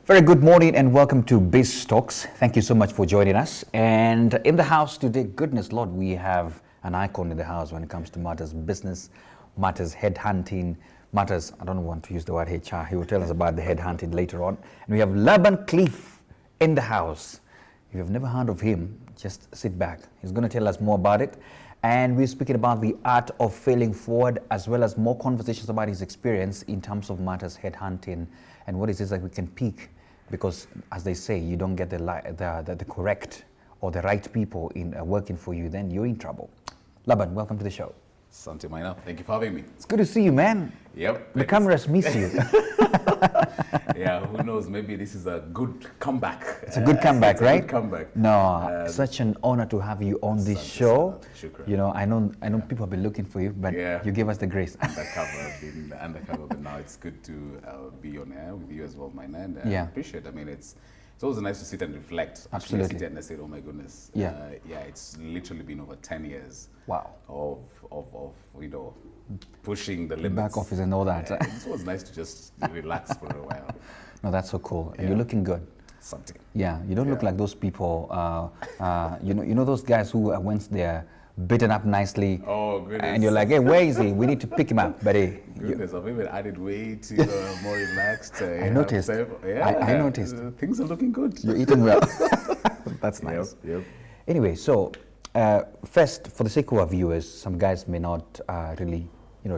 Very good morning and welcome to Biz Talks. Thank you so much for joining us. And in the house today, goodness Lord, we have an icon in the house when it comes to matters business, matters headhunting, matters, I don't want to use the word HR. He will tell us about the headhunting later on. And we have Laban Cliff in the house. If you've never heard of him, just sit back. He's going to tell us more about it. And we're speaking about the art of failing forward, as well as more conversations about his experience in terms of matters headhunting and what it is that we can pick. Because, as they say, you don't get the correct or the right people in working for you, then you're in trouble. Laban, welcome to the show. Asante Maina, thank you for having me. It's good to see you, man. Yep. The cameras miss you. Yeah, who knows? Maybe this is a good comeback. It's a good comeback, right? Good comeback. No, such an honor to have you on this show. Shukran. You know, I know people have been looking for you, but you gave us the grace. Undercover, but now it's good to be on air with you as well, Maina, and I appreciate it. I mean, it's always nice to sit and reflect. Absolutely. Actually, sit and I said, oh my goodness. It's literally been over 10 years. Wow. Of pushing the limits. Back office and all that. It was nice to just relax for a while. No, that's so cool. And you're looking good. Something. Yeah, you don't look like those people. You know those guys who once they're beaten up nicely. Oh goodness! And you're like, hey, where is he? We need to pick him up. But hey, goodness, I've even added weight, more relaxed. I noticed. I noticed. Things are looking good. You're eating well. That's nice. Yep. Anyway, so first, for the sake of our viewers, some guys may not really,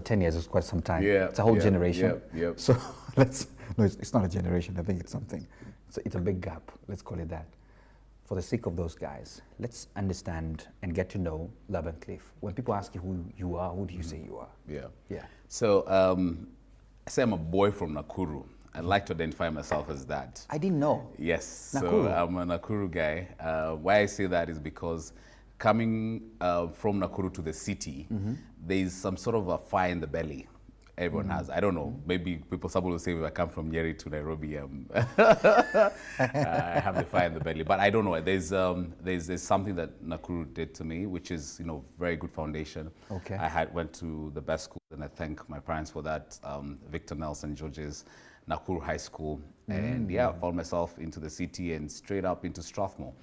10 years is quite some time. Yeah. It's a whole generation. Yep. So it's not a generation. I think it's something. It's a big gap. Let's call it that. For the sake of those guys, let's understand and get to know Laban Cliff. When people ask you who you are, who do you say you are? Yeah. So I say I'm a boy from Nakuru. I'd like to identify myself as that. I didn't know. Yes. Nakuru. So I'm a Nakuru guy. Why I say that is because coming from Nakuru to the city, there's some sort of a fire in the belly. Everyone has. I don't know. Maybe some will say if I come from Nyeri to Nairobi, I have the fire in the belly. But I don't know. There's something that Nakuru did to me, which is very good foundation. Okay. I went to the best school, and I thank my parents for that. Victor Nelson George's Nakuru High School, and I found myself into the city and straight up into Strathmore.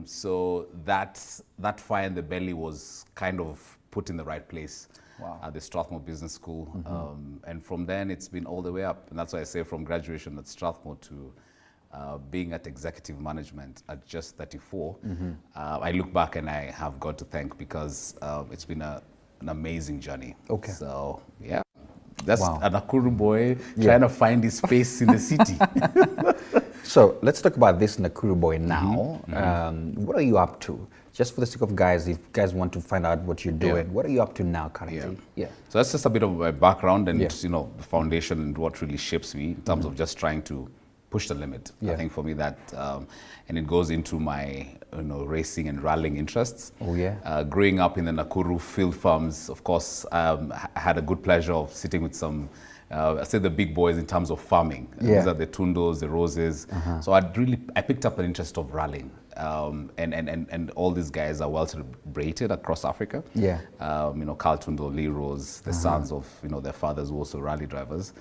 So that fire in the belly was kind of put in the right place. Wow. At the Strathmore Business School. And from then it's been all the way up. And that's why I say from graduation at Strathmore to being at executive management at just 34, I look back and I have God to thank because it's been an amazing journey. Okay. So, that's Wow. a Nakuru boy trying to find his space in the city. So let's talk about this Nakuru boy now. What are you up to? Just for the sake of guys, if guys want to find out what you're doing, what are you up to now currently? So that's just a bit of my background and the foundation and what really shapes me in terms of just trying to push the limit. I think for me that, and it goes into my racing and rallying interests. Oh yeah. Growing up in the Nakuru field farms, of course, I had a good pleasure of sitting with some I say the big boys in terms of farming. These are the Tundos, the Roses. So I picked up an interest of rallying. And all these guys are well celebrated across Africa. Carl Tundo, Lee Rose, the sons of their fathers who also rally drivers.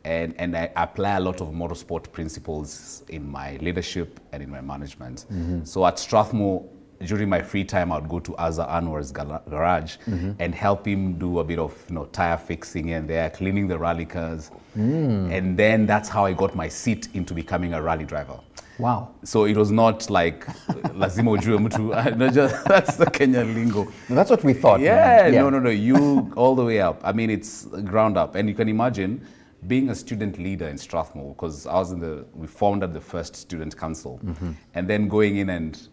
And I apply a lot of motorsport principles in my leadership and in my management. So at Strathmore, during my free time, I would go to Azza Anwar's garage and help him do a bit of tire fixing and there, cleaning the rally cars. And then that's how I got my seat into becoming a rally driver. Wow. So it was not like lazima ujue mtu. That's the Kenya lingo. That's what we thought. No. You all the way up. I mean, it's ground up. And you can imagine being a student leader in Strathmore, because we founded the first student council. And then going in and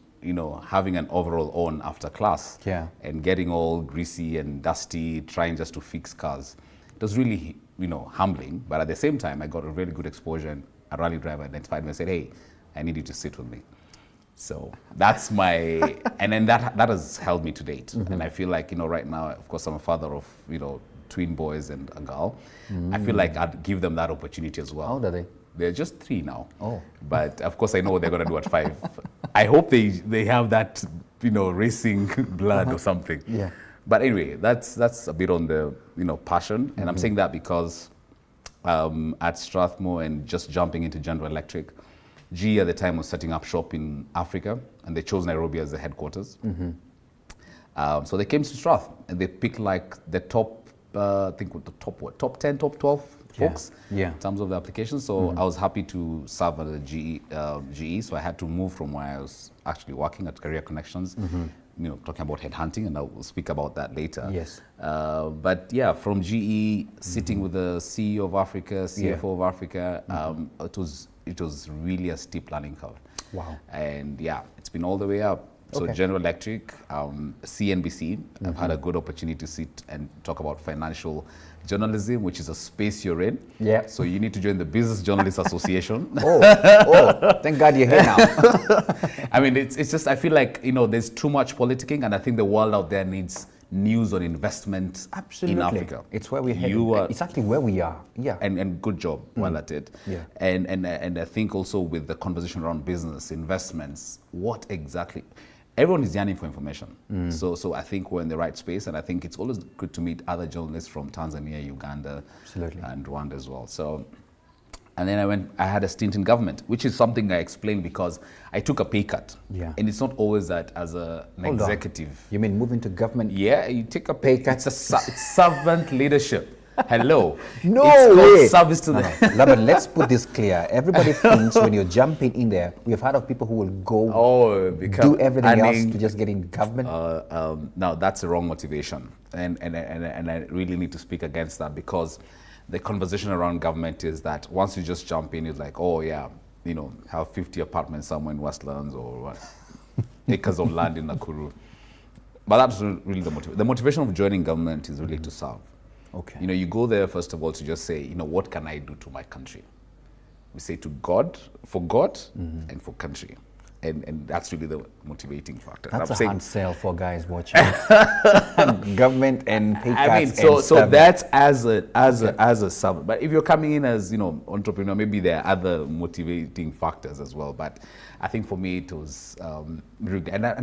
having an overall on after class and getting all greasy and dusty, trying just to fix cars. It was really, humbling. But at the same time, I got a really good exposure and a rally driver identified me and said, hey, I need you to sit with me. So that's my, and then that has held me to date. And I feel like, right now, of course, I'm a father of, twin boys and a girl. I feel like I'd give them that opportunity as well. How old are they? They're just 3 now. Oh. But of course I know what they're going to do at 5. I hope they have that, racing blood or something. Yeah. But anyway, that's a bit on the passion, and I'm saying that because at Strathmore and just jumping into General Electric, GE at the time was setting up shop in Africa, and they chose Nairobi as the headquarters. So they came to Strath, and they picked like the top, I think the top 10, top 12 folks in terms of the application. So I was happy to serve at the GE. So I had to move from where I was actually working at Career Connections, talking about headhunting, and I'll speak about that later. Yes. But yeah, from GE, sitting with the CEO of Africa, CFO of Africa, it was really a steep learning curve. Wow. And yeah, it's been all the way up. So General Electric, CNBC, I've had a good opportunity to sit and talk about financial journalism, which is a space you're in. Yeah. So you need to join the Business Journalists Association. Thank God you're here now. I mean, it's just, I feel like, there's too much politicking, and I think the world out there needs news on investment in Africa. It's where we're headed. It's actually where we are. Yeah. And good job while at it. Yeah. And I think also with the conversation around business, investments, what exactly... Everyone is yearning for information. So I think we're in the right space, and I think it's always good to meet other journalists from Tanzania, Uganda, and Rwanda as well. So, and then I had a stint in government, which is something I explained because I took a pay cut. Yeah. And it's not always that as an executive. You mean moving to government? Yeah, you take a pay cut. It's servant leadership. Hello. No it's way. Called service to the... Laban, let's put this clear. Everybody thinks when you're jumping in there, we've heard of people who will go do everything else to just get in government. No, that's the wrong motivation. And I really need to speak against that, because the conversation around government is that once you just jump in, it's like, have 50 apartments somewhere in Westlands or what, acres of land in Nakuru. But that's really the motivation. The motivation of joining government is really to serve. Okay. You go there, first of all, to just say, what can I do to my country? We say to God, and for country. And that's really the motivating factor. That's a hard sell for guys watching. Government and pay cuts. I mean, so that's as a servant. But if you're coming in as, entrepreneur, maybe there are other motivating factors as well. But I think for me, it was, and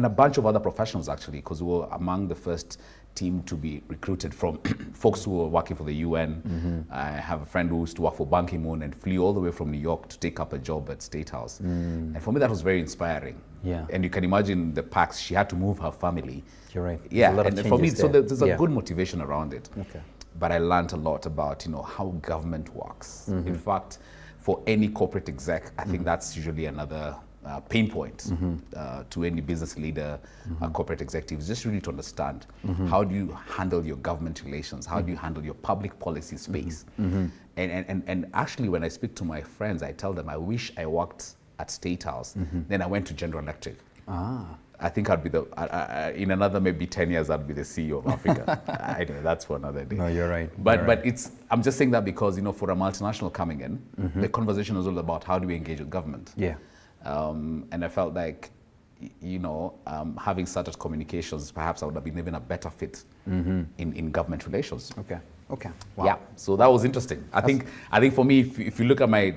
a bunch of other professionals actually, because we were among the first team to be recruited from folks who were working for the UN. I have a friend who used to work for Ban Ki-moon and flew all the way from New York to take up a job at State House. And for me, that was very inspiring. Yeah. And you can imagine the packs, she had to move her family. You're right. Yeah, and for me, so there's a good motivation around it. Okay. But I learned a lot about, how government works. In fact, for any corporate exec, I think that's usually another pain point to any business leader, corporate executives, just really to understand how do you handle your government relations, how do you handle your public policy space. And actually, when I speak to my friends, I tell them I wish I worked at State House, then I went to General Electric. I think I'd be in another maybe 10 years, I'd be the CEO of Africa. Anyway, that's for another day. No, you're right. But I'm just saying that because, for a multinational coming in, the conversation is all about how do we engage with government. Yeah. And I felt like, having started communications, perhaps I would have been even a better fit in government relations. Okay. Wow. Yeah. So that was interesting. I think for me, if you look at my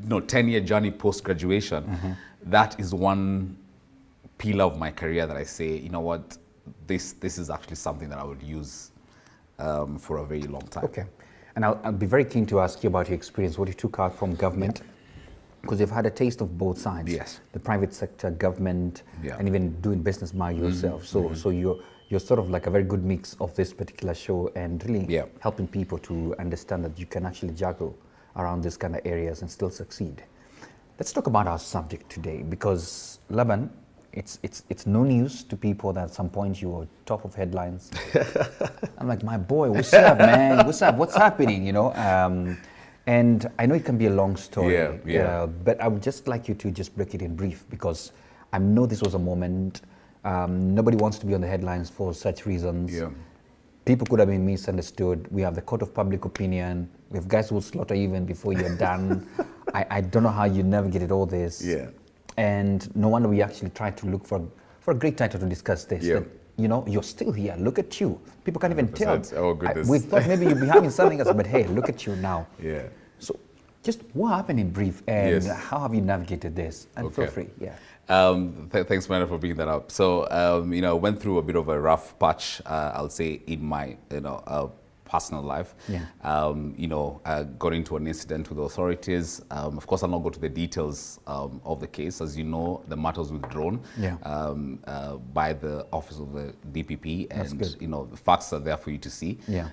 10-year journey post-graduation, that is one pillar of my career that I say, this is actually something that I would use for a very long time. Okay. And I'll be very keen to ask you about your experience, what you took out from government. Because you've had a taste of both sides. Yes. The private sector, government, and even doing business by yourself. So you're sort of like a very good mix of this particular show, and really helping people to understand that you can actually juggle around these kind of areas and still succeed. Let's talk about our subject today, because Laban, it's no news to people that at some point you were top of headlines. I'm like, my boy, what's up, man? What's up? What's happening? And I know it can be a long story, but I would just like you to just break it in brief, because I know this was a moment. Nobody wants to be on the headlines for such reasons. Yeah. People could have been misunderstood. We have the court of public opinion. We have guys who will slaughter you even before you're done. I don't know how you navigated all this. Yeah. And no wonder we actually tried to look for a great title to discuss this. Yeah. That, you're still here. Look at you. People can't even tell. Oh, goodness. We thought maybe you'd be having something else, but hey, look at you now. Yeah. So Just what happened in brief, and Yes. how have you navigated this? And feel Okay. free, yeah. Thanks, Manda, for bringing that up. So, I went through a bit of a rough patch, I'll say, in my, personal life. Yeah. Got into an incident with the authorities. Of course, I'll not go to the details of the case. As you know, the matter was withdrawn Yeah. by the office of the DPP, That's and good. the facts are there for you to see. Yeah.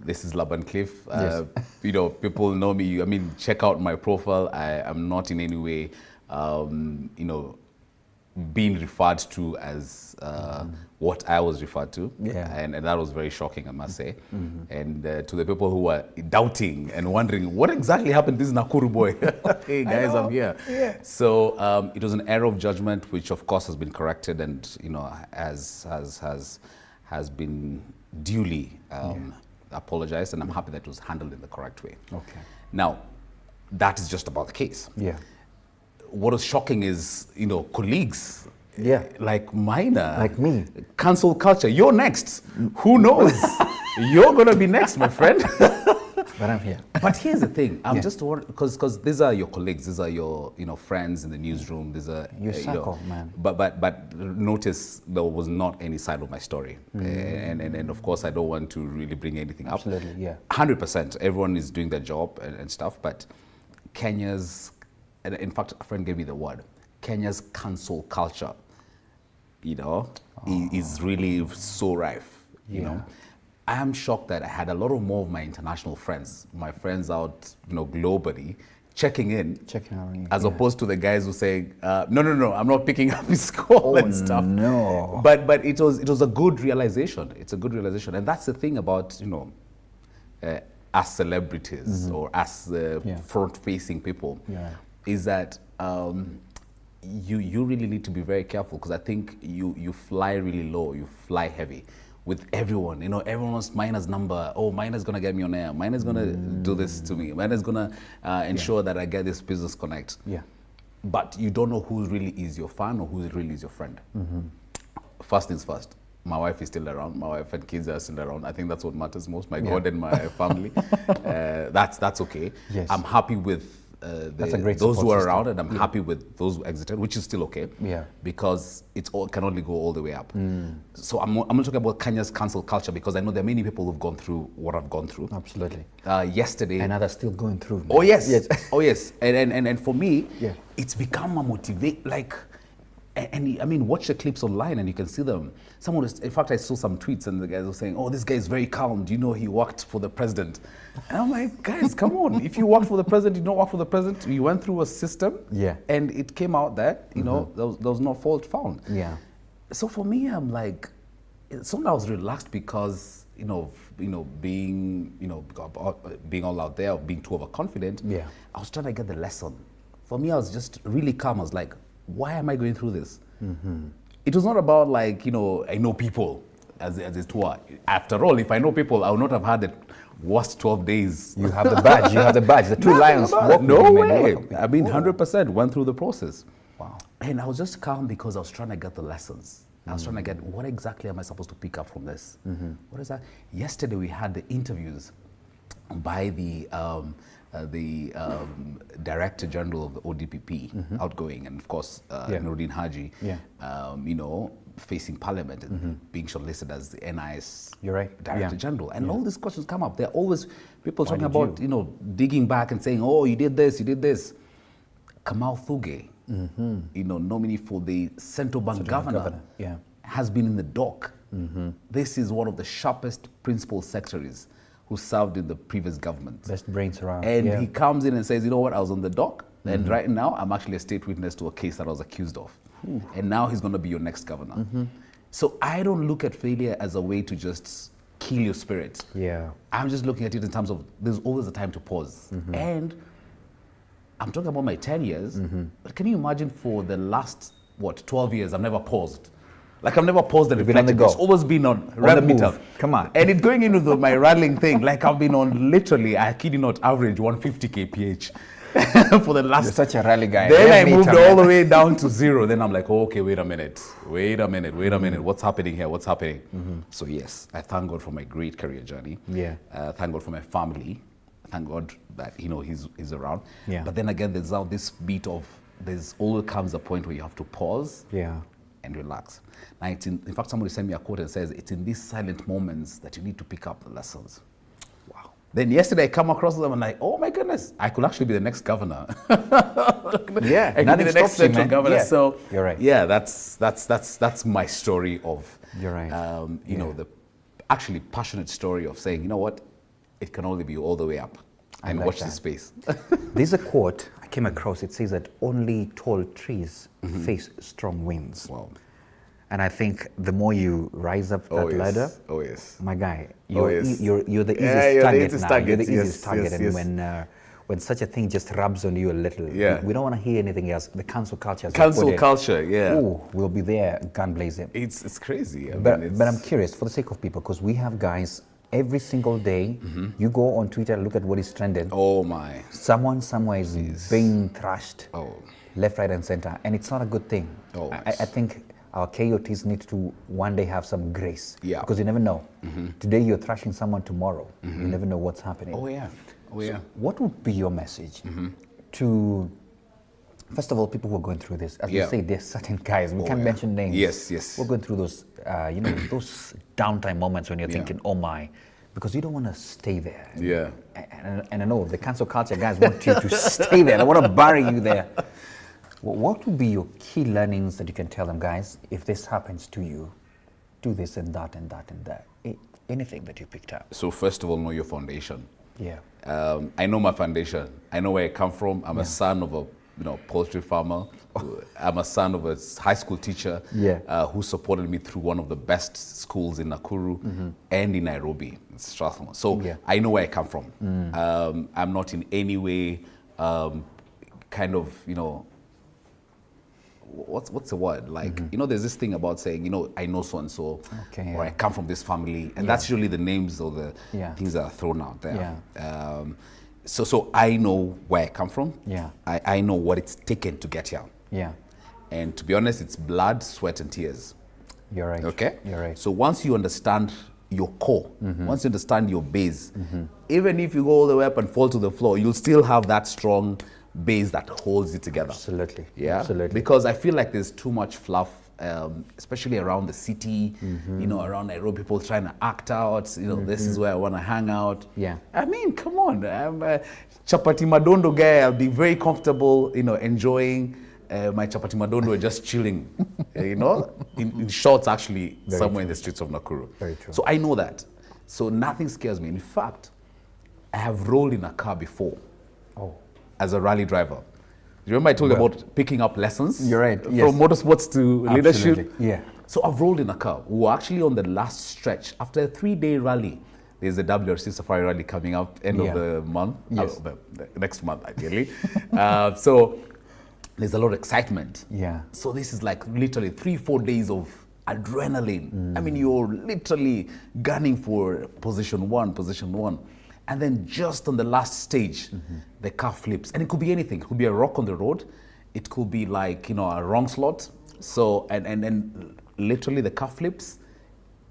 This is Laban Cliff. Yes. People know me. I mean, check out my profile. I am not in any way, being referred to as what I was referred to. Yeah. And that was very shocking, I must say. And to the people who were doubting and wondering, what exactly happened to this Nakuru boy? Hey, guys, I'm here. Yeah. So it was an error of judgment, which of course has been corrected and, has been duly apologized. And I'm happy that it was handled in the correct way. Okay. Now, that is just about the case. Yeah. What was shocking is, colleagues, Yeah. like Minor, Like me. cancel culture. You're next. Who knows? You're gonna be next, my friend. But I'm here. But here's the thing. I'm Yeah. just worried because these are your colleagues. These are your friends in the newsroom. These are Your circle, man. But notice there was not any side of my story, and of course I don't want to really bring anything up. Absolutely, yeah. 100%. Everyone is doing their job and stuff, but Kenya's, and in fact, a friend gave me the word, Kenya's cancel culture, is really so rife, you know. I am shocked that I had a lot of more of my international friends, my friends out, globally, checking in, as opposed to the guys who say, no, I'm not picking up his call and stuff. No. But it was a good realization. It's a good realization, and that's the thing about us celebrities or us front-facing people, is that you really need to be very careful, because I think you fly really low, you fly heavy with everyone. Everyone wants Miner's number. Oh, Miner's gonna get me on air. Miner's gonna do this to me. Miner's gonna ensure that I get this business connect. Yeah. But you don't know who really is your fan or who really is your friend. First things first. My wife is still around. My wife and kids are still around. I think that's what matters most. My God and my family. That's okay. Yes. I'm happy with That's a great those who support are system. around, and I'm happy with those who exited, which is still okay. Yeah. Because can only go all the way up. So I'm going to talk about Kenya's cancel culture, because I know there are many people who've gone through what I've gone through. Absolutely. Yesterday. And others still going through. Oh yes. Yes. Oh yes. And for me, Yeah. it's become a motivate. And I mean, watch the clips online and you can see them. In fact, I saw some tweets and the guys were saying, "Oh, this guy is very calm. Do you know he worked for the president?" And I'm like, guys, come on. If you worked for the president, you don't work for the president. You went through a system, and it came out that there was no fault found. Yeah. So for me, I'm like, sometimes I was relaxed because being all out there, being too overconfident. Yeah. I was trying to get the lesson. For me, I was just really calm. I was like, why am I going through this? It was not about I know people as it were. After all, if I know people, I would not have had the worst 12 days. You have the badge. You have the badge. The two lions. walk No with you, man. way. Walk with you. I mean, 100% went through the process. Wow. And I was just calm because I was trying to get the lessons. I was trying to get, what exactly am I supposed to pick up from this? What is that? Yesterday we had the interviews by the Director General of the ODPP, outgoing, and of course Nuruddin Haji, facing Parliament and being shortlisted as the NIS You're right. Director Yeah. General. And all these questions come up. There are always people talking did about, digging back and saying, oh, you did this, you did this. Kamal Thuge, nominee for the Central Bank governor, has been in the dock. This is one of the sharpest principal secretaries who served in the previous government. Best brains around. And he comes in and says, you know what, I was on the dock, and right now I'm actually a state witness to a case that I was accused of. And now he's going to be your next governor. So I don't look at failure as a way to just kill your spirit. Yeah. I'm just looking at it in terms of there's always a time to pause. And I'm talking about my 10 years, but can you imagine for the last, 12 years, I've never paused. Like I've never paused and You've been on the reflected. go. It's always been on the rev move. meter. Come on. And it going into my rattling thing, like I've been on literally, I kid you not, average 150 kph for the last. You're such a rally guy. Then Rev I moved meter, all man. the way down to 0. Then I'm like, oh, okay, wait a minute. What's happening here? What's happening? So yes, I thank God for my great career journey. Yeah. Thank God for my family. thank God that he's around. Yeah. But then again, there's now this beat of there's always comes a point where you have to pause Yeah. and relax. Now, in fact, somebody sent me a quote and says, it's in these silent moments that you need to pick up the lessons. Wow. Then yesterday I come across them and like, oh my goodness, I could actually be the next governor. Yeah, I could be the next central governor. Yeah. So You're right. yeah, that's my story of You're right. you know, the actually passionate story of saying, you know what, it can only be all the way up. I And like watch that. the space. There's a quote I came across. It says that only tall trees face strong winds. Wow. And I think the more you rise up that Oh yes. ladder, Oh yes. my guy, Oh, you're, yes. you're the easiest Yeah, you're the target easiest now. target. You're the Yes, easiest target. yes, And yes. when such a thing just rubs on you a little, Yeah. we don't want to hear anything else. The cancel culture. as you Cancel put it, culture, yeah. Ooh, we'll be there, gun blazing. It's crazy. I mean, But it's, I'm curious, for the sake of people, because we have guys every single day. You go on Twitter, look at what is trending. oh my. Someone somewhere is being thrashed, Oh. left, right, and center, and it's not a good thing. Oh, I think our KOTs need to one day have some grace. Yeah. Because you never know. Today you're thrashing someone, tomorrow you never know what's happening. Oh yeah. Oh yeah. What would be your message to, first of all, people who are going through this? As you Yeah. say, there's certain guys, we can't yeah. mention names. Yes, yes. We're going through those, those downtime moments when you're Yeah. thinking, oh my, because you don't want to stay there. Yeah. And I know the cancel culture guys want you to stay there. They want to bury you there. What would be your key learnings that you can tell them, guys, if this happens to you, do this and that and that and that? Anything that you picked up. So first of all, know your foundation. Yeah. I know my foundation. I know where I come from. I'm a son of a poultry farmer. I'm a son of a high school teacher who supported me through one of the best schools in Nakuru and in Nairobi, in Strathmore. So I know where I come from. I'm not in any way kind of, what's the word? Like, there's this thing about saying, I know so-and-so, Okay, or I come from this family. And that's usually the names or the things that are thrown out there. Yeah. So I know where I come from. Yeah. I know what it's taken to get here. Yeah. And to be honest, it's blood, sweat, and tears. You're right. Okay? You're right. So once you understand your core, once you understand your base, even if you go all the way up and fall to the floor, you'll still have that strong base that holds it together. Absolutely. Yeah. Absolutely. Because I feel like there's too much fluff, especially around the city, around Nairobi, people trying to act out, this is where I want to hang out. Yeah. I mean, come on. I'm a Chapati Madondo guy. I'll be very comfortable, enjoying my Chapati Madondo and just chilling, in shorts actually, Very somewhere true. in the streets of Nakuru. Very true. So I know that. So nothing scares me. In fact, I have rolled in a car before Oh. as a rally driver. You remember I told you about picking up lessons? You're right, From yes. motorsports to leadership? Absolutely, yeah. So I've rolled in a car. We were actually on the last stretch. After a 3-day rally, there's a WRC Safari rally coming up end of the month. Yes. The next month, ideally. So there's a lot of excitement. Yeah. So this is like literally 3-4 days of adrenaline. I mean, you're literally gunning for position one. And then just on the last stage, the car flips. And it could be anything. It could be a rock on the road. It could be like, a wrong slot. So, and literally the car flips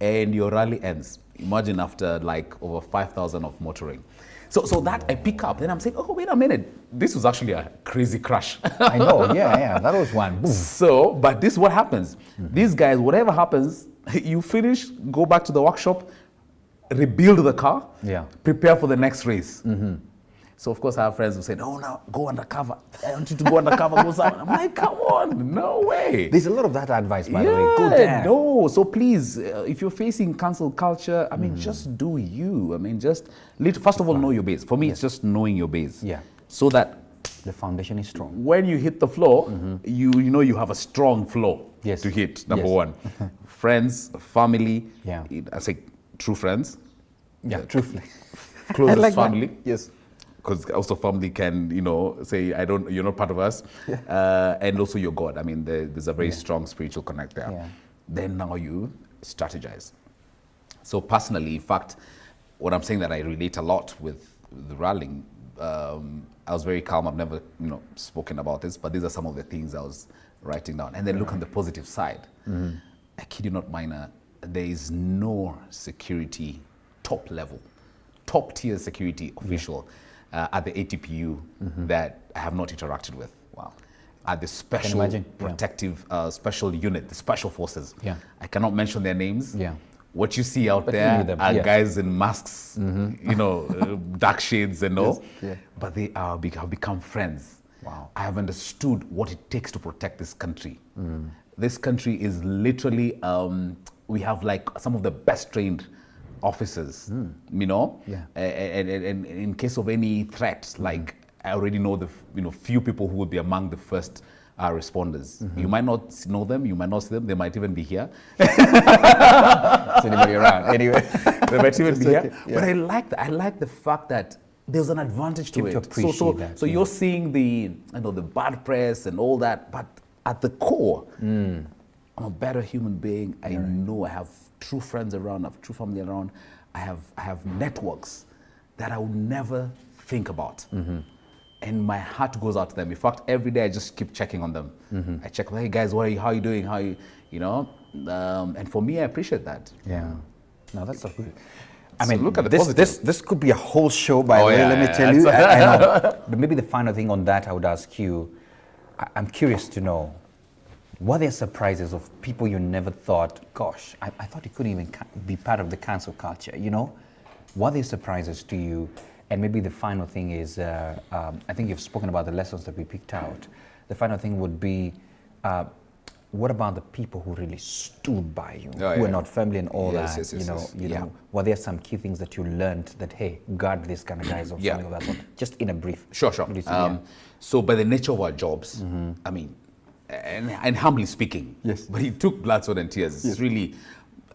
and your rally ends. Imagine after like over 5,000 of motoring. So that I pick up, then I'm saying, oh, wait a minute. This was actually a crazy crash. I know, yeah, that was one. Boom. So, but this is what happens. These guys, whatever happens, you finish, go back to the workshop, rebuild the car, prepare for the next race. So of course I have friends who say, no, now go undercover. I want you to go undercover, go somewhere. I'm like, come on, no way. There's a lot of that advice, by the way. Go there. No, so please, if you're facing cancel culture, I mean, just do you. I mean, just, first of all, know your base. For me, it's just knowing your base. Yeah. So that the foundation is strong. when you hit the floor, you know you have a strong floor to hit, number one. Friends, family, I say true friends. Yeah, truthfully. Closest like that. family. Yes. Because also family can, say, you're not part of us. And also your God. I mean, there's a very strong spiritual connect there. Yeah. Then now you strategize. So personally, in fact, what I'm saying that I relate a lot with the rallying, I was very calm. I've never, spoken about this, but these are some of the things I was writing down. And then look on the positive side. I kid you not, Minor, there is no security top level, top tier security official at the ATPU that I have not interacted with. Wow. At the special imagine. Yeah. protective special unit, the special forces. Yeah. I cannot mention their names. Yeah. What you see out But you there knew them, are yeah. guys in masks, dark shades and all. Yeah. But they have become friends. Wow. I have understood what it takes to protect this country. This country is literally, we have like some of the best trained officers, Yeah. and in case of any threat, like I already know few people who would be among the first responders. You might not know them, you might not see them, they might even be here. Is anybody around? Anyway. They might even be here. okay, yeah. But I like the fact that there's an advantage to Came it. to appreciate that, So yeah. you're seeing the bad press and all that, but at the core, I'm a better human being. I know I have true friends around, I have true family around. I have networks that I would never think about. And my heart goes out to them. In fact, every day I just keep checking on them. I check, hey guys, how are you doing? How are you, and for me, I appreciate that. Yeah. No, that's so good. I So mean, look at the this, positive. this could be a whole show, by the way, yeah, let me yeah, tell you. I know. But maybe the final thing on that, I would ask you, I'm curious to know, were there surprises of people you never thought, gosh, I thought you couldn't even be part of the cancel culture, Were there surprises to you? And maybe the final thing is, I think you've spoken about the lessons that we picked out. The final thing would be, what about the people who really stood by you, who are not family and all Yes, that? yes. You know, were there some key things that you learned that, hey, guard this kind of guys or something of that sort? Just in a brief. Sure. What do you think? So by the nature of our jobs, I mean, and humbly speaking, Yes. but it took blood, sweat and tears. It's really,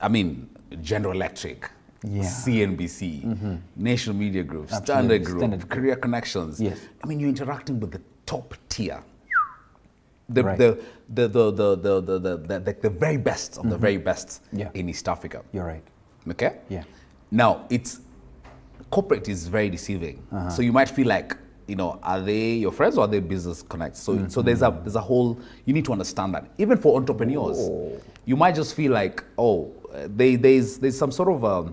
I mean, General Electric, Yeah. CNBC, National Media Group, Absolutely. Standard Group, Standard Group. Career Connections. Yes. I mean, you're interacting with the top tier. The Right. the very best of the very best Yeah. in East Africa. You're right. Okay? Yeah. Now, corporate is very deceiving. So you might feel like, are they your friends or are they business connects? So there's a whole, you need to understand that. Even for entrepreneurs, you might just feel like, there's some sort of,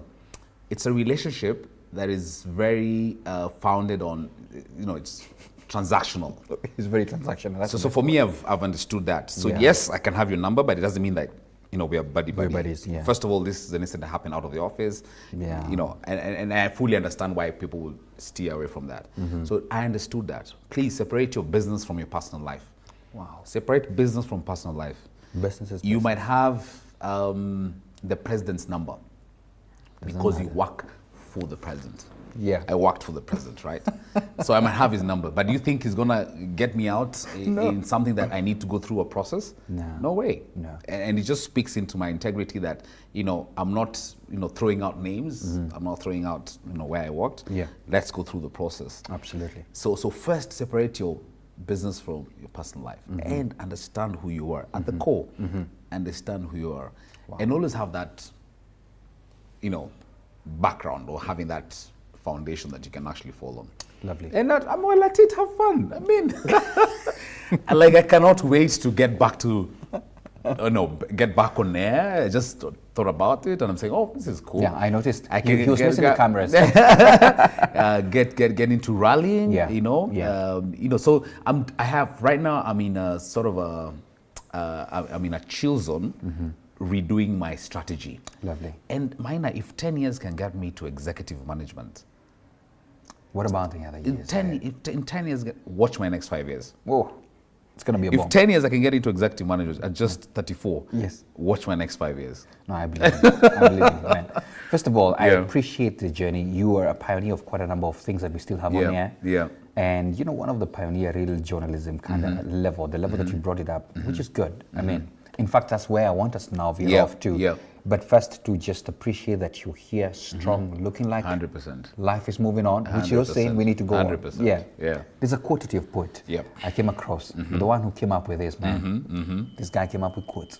it's a relationship that is very founded on, it's transactional. It's very transactional. That's So for me, I've understood that. So Yeah. yes, I can have your number, but it doesn't mean that we are buddy. buddies, yeah. First of all, this is an incident that happened out of the office. Yeah. And I fully understand why people will steer away from that. So I understood that. Please separate your business from your personal life. Wow. Separate business from personal life. Business is You might have the president's number because you work for the president. Yeah. I worked for the president, right? So I might have his number. But do you think he's gonna get me out in something that I need to go through a process? No. No way. No. And it just speaks into my integrity that, I'm not, throwing out names. I'm not throwing out, where I worked. Yeah. Let's go through the process. Absolutely. So first separate your business from your personal life and understand who you are at the core. Understand who you are. Wow. And always have that, background or having that foundation that you can actually fall on. Lovely. And I'm well at it, have fun. I mean, I cannot wait to get back to, get back on air. I just thought about it and I'm saying, this is cool. Yeah, I noticed. I He was missing the cameras. Get into rallying, Yeah, yeah. So I have, right now, I'm in a sort of I'm in a chill zone, redoing my strategy. Lovely. And Maina, if 10 years can get me to executive management, What about the other years? in 10 years, watch my next 5 years. Whoa, it's going to be a If bomb. 10 years I can get into executive management at just 34, Yes. watch my next 5 years. No, I believe it. I believe it, man. First of all, I Yeah. appreciate the journey. You are a pioneer of quite a number of things that we still have on Yeah, air. yeah. And one of the pioneer real journalism kind of level, the level that you brought it up, which is good. I mean, in fact, that's where I want us now veer Yeah, off to. yeah. But first, to just appreciate that you're here, strong, looking like 100%. life is moving on, which you're saying we need to go 100%. on. Yeah. Yeah. There's a quotative poet Yep. I came across. The one who came up with this, man. This guy came up with quotes.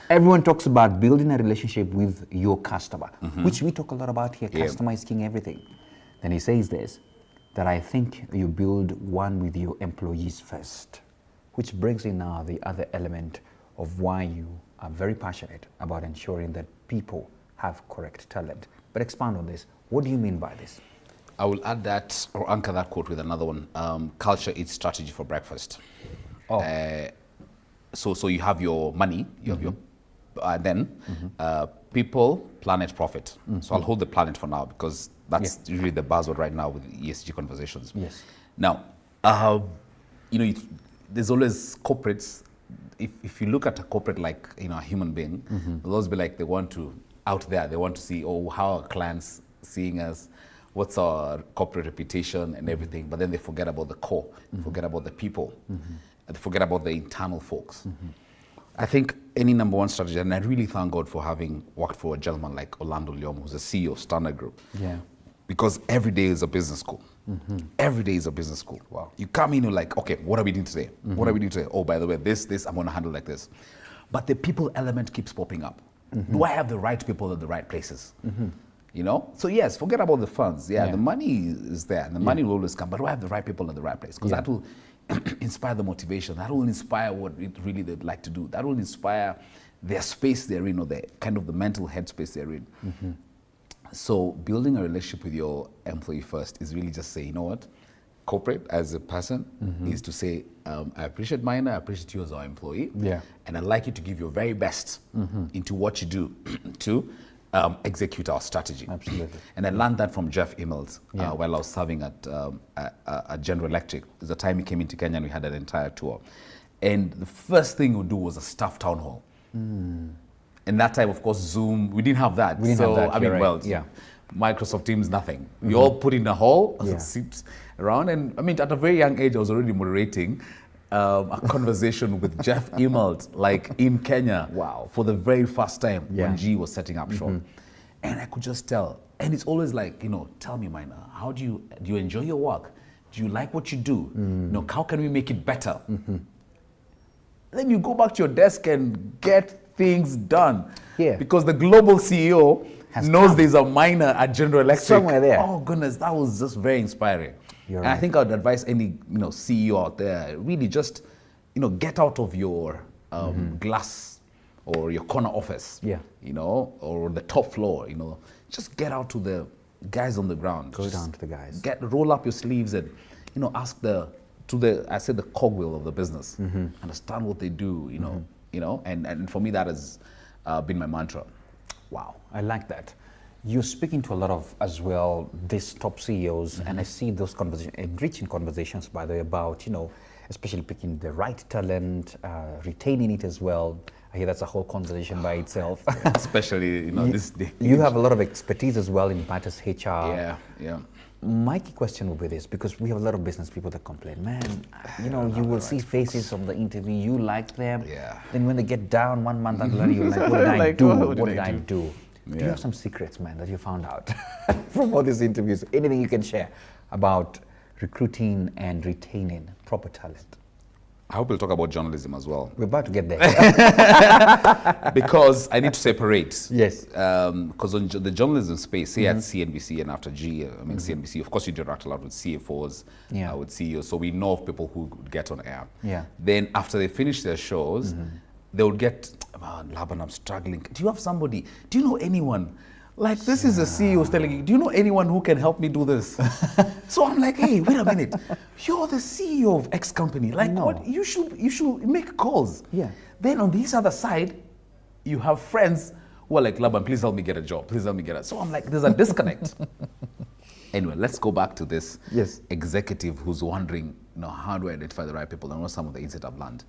Everyone talks about building a relationship with your customer, which we talk a lot about here. Yeah. Customer is king, everything. Then he says this, that I think you build one with your employees first, which brings in now the other element of why you are very passionate about ensuring that people have correct talent. But expand on this. What do you mean by this? I will add that or anchor that quote with another one. Culture eats strategy for breakfast. Oh. So you have your money, you have your, people, planet, profit. So I'll hold the planet for now because that's really the buzzword right now with ESG conversations. Yes. Now, there's always corporates. If you look at a corporate like a human being, they'll always be like they want to see how our clients seeing us, what's our corporate reputation and everything. But then they forget about the core, forget about the people, and they forget about the internal folks. I think any number one strategy, and I really thank God for having worked for a gentleman like Orlando Lyomo, who's the CEO of Standard Group. Yeah. Because every day is a business school. Every day is a business school. Wow. You come in, you're like, okay, what are we doing today? What are we doing today? Oh, by the way, this, I'm going to handle like this. But the people element keeps popping up. Do I have the right people at the right places? So yes, forget about the funds. The money is there, and the money will always come. But do I have the right people at the right place? Because that will inspire the motivation. That will inspire what really they'd like to do. That will inspire their space they're in, or the kind of the mental headspace they're in. So building a relationship with your employee first is really just say, you know what, corporate as a person is to say, I appreciate Maina, I appreciate you as our employee, and I'd like you to give your very best into what you do to execute our strategy. Absolutely. And I learned that from Jeff Immelt while I was serving at General Electric. There's a time he came into Kenya and we had an entire tour. And the first thing we do was a staff town hall. And that time, of course, Zoom, we didn't have that. Microsoft Teams, nothing. We all put in a hall, sit around. And at a very young age, I was already moderating a conversation with Jeff Immelt, like in Kenya, for the very first time when G was setting up shop. And I could just tell. And it's always like, tell me, Maina, how do you enjoy your work? Do you like what you do? How can we make it better? Then you go back to your desk and get things done. Because the global CEO knows there's a Maina at General Electric. Somewhere there. Oh goodness, that was just very inspiring. And I think I would advise any CEO out there, really just get out of your glass or your corner office. Or the top floor. Just get out to the guys on the ground. Go down to the guys. Roll up your sleeves and ask the cogwheel of the business. Understand what they do. And for me that has been my mantra. Wow, I like that. You're speaking to a lot of, as well, these top CEOs, and I see those enriching conversations, by the way, about, especially picking the right talent, retaining it as well. I hear that's a whole conversation by itself. Especially, this day. You have a lot of expertise as well in matters HR. Yeah. My key question will be this, because we have a lot of business people that complain, man, you will see faces of the interview, you like them, then when they get down 1 month after that, you're like, what did I do? What did I do? Do you have some secrets, man, that you found out from all these interviews? Anything you can share about recruiting and retaining proper talent? I hope we'll talk about journalism as well. We're about to get there. Because I need to separate. Yes. Because on the journalism space, say at CNBC and after G, CNBC, of course you interact a lot with CFOs, with CEOs, so we know of people who get on air. Then after they finish their shows, they would get, Laban, I'm struggling. Do you have somebody? Do you know anyone? Like, this is a CEO telling you, do you know anyone who can help me do this? So I'm like, hey, wait a minute. You're the CEO of X company. Like, what? You should make calls. Then on this other side, you have friends who are like, Laban, please help me get a job. Please help me get a. So I'm like, there's a disconnect. Anyway, let's go back to this executive who's wondering, how do I identify the right people? And what some of the insights I've learned.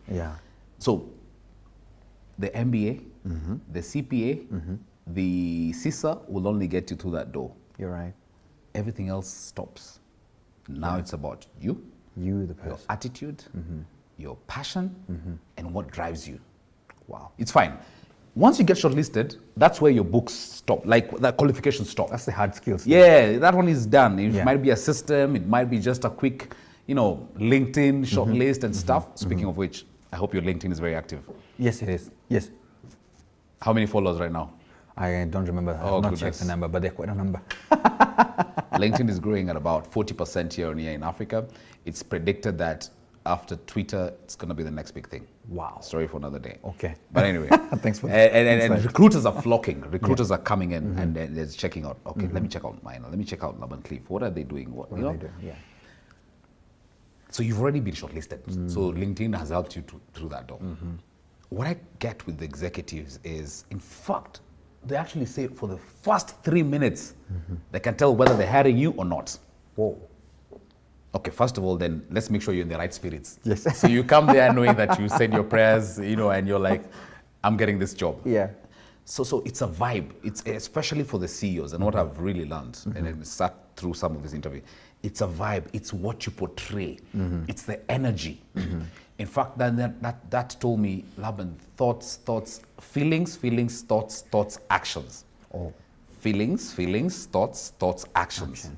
So the MBA, the CPA, the CISA will only get you through that door. You're right. Everything else stops. Now it's about you, the person, your attitude, your passion, and what drives you. Wow. It's fine. Once you get shortlisted, that's where your books stop, like that qualification stop. That's the hard skills. Yeah, that one is done. It might be a system, it might be just a quick, LinkedIn shortlist and stuff. Speaking of which, I hope your LinkedIn is very active. Yes, it is. Yes. How many followers right now? I don't remember. I've not checked the number, but they're quite a number. LinkedIn is growing at about 40% year on year in Africa. It's predicted that after Twitter, it's going to be the next big thing. Wow. Story for another day. Okay. But anyway. Thanks for and recruiters are flocking. Recruiters are coming in and they're checking out. Okay, let me check out mine. Let me check out Laban Cliff. What are they doing? What you know? They do, yeah. So you've already been shortlisted. So LinkedIn has helped you through that door. What I get with the executives is, in fact, they actually say for the first 3 minutes, they can tell whether they're hiring you or not. Whoa. Okay, first of all, then let's make sure you're in the right spirits. Yes. So you come there knowing that you said your prayers, you know, and you're like, I'm getting this job. Yeah. So it's a vibe. It's especially for the CEOs, and what I've really learned, and then sat through some of this interview, it's a vibe. It's what you portray. It's the energy. In fact, that told me, Laban, thoughts, feelings, thoughts, actions. Oh. Feelings, thoughts, actions.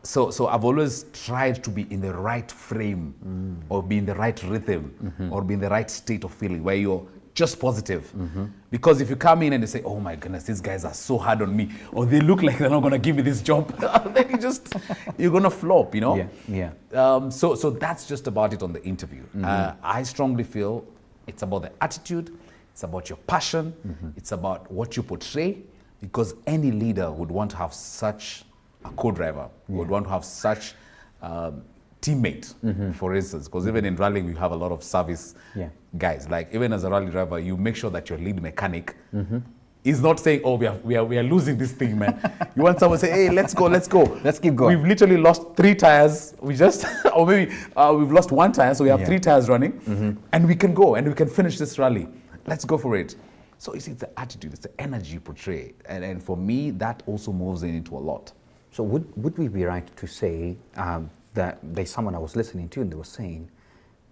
So I've always tried to be in the right frame, or be in the right rhythm, or be in the right state of feeling where you're just positive. Because if you come in and they say, oh my goodness, these guys are so hard on me, or they look like they're not going to give me this job, then you're going to flop, you know? Yeah. So that's just about it on the interview. I strongly feel it's about the attitude, it's about your passion, it's about what you portray, because any leader would want to have such a co-driver, would want to have such teammate, for instance, because even in rallying, we have a lot of service guys. Like even as a rally driver, you make sure that your lead mechanic is not saying, oh, we are losing this thing, man. You want someone to say, hey, let's go. Let's keep going. We've literally lost 3 tires. We just, or maybe we've lost 1 tire, so we have 3 tires running, and we can go and we can finish this rally. Let's go for it. So you see, it's the attitude, it's the energy you portray. And for me, that also moves into a lot. So would we be right to say that there's someone I was listening to and they were saying,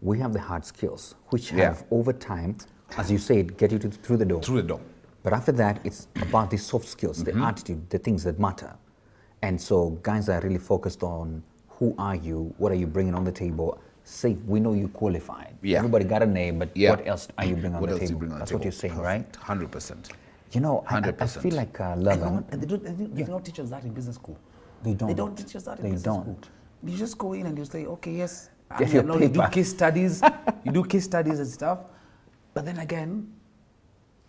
we have the hard skills, which have over time, as you said, get you through the door. Through the door. But after that, it's about the soft skills, the attitude, the things that matter. And so guys are really focused on who are you, what are you bringing on the table. Say, we know you qualified. Yeah. Everybody got a name, but what else are you bringing on the table? That's what you're saying, right? 100%. You know, I feel like Laban. And they don't teach us that in business school. They don't. They don't teach us that in business school. You just go in and you say, okay, yes. Get your you do paper. case studies, and stuff. But then again,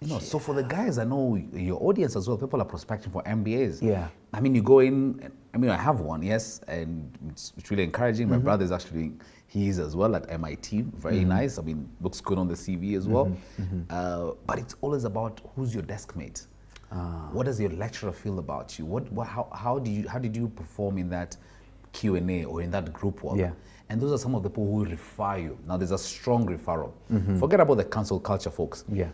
you know, so for the guys, I know your audience as well, people are prospecting for MBAs. Yeah. I mean, you go in, I mean, I have one, yes, and it's really encouraging. My brother is actually, he is as well at MIT, very nice. I mean, looks good on the CV as well. But it's always about who's your desk mate. What does your lecturer feel about you? How did you perform in that Q&A or in that group work? Yeah. And those are some of the people who refer you. Now, there's a strong referral. Forget about the cancel culture, folks. Yeah.